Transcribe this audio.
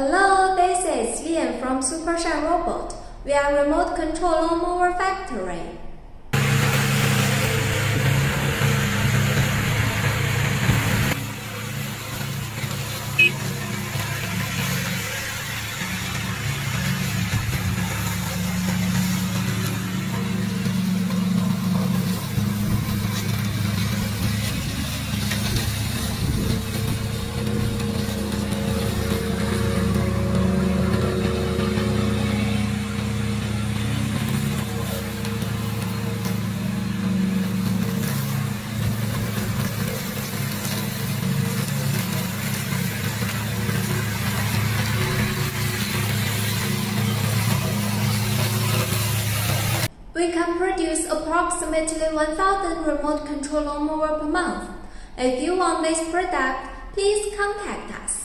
Hello, this is Ian from SUPERSHINE Robot. We are remote control lawnmower factory. We can produce approximately 1,000 remote control lawnmower per month. If you want this product, please contact us.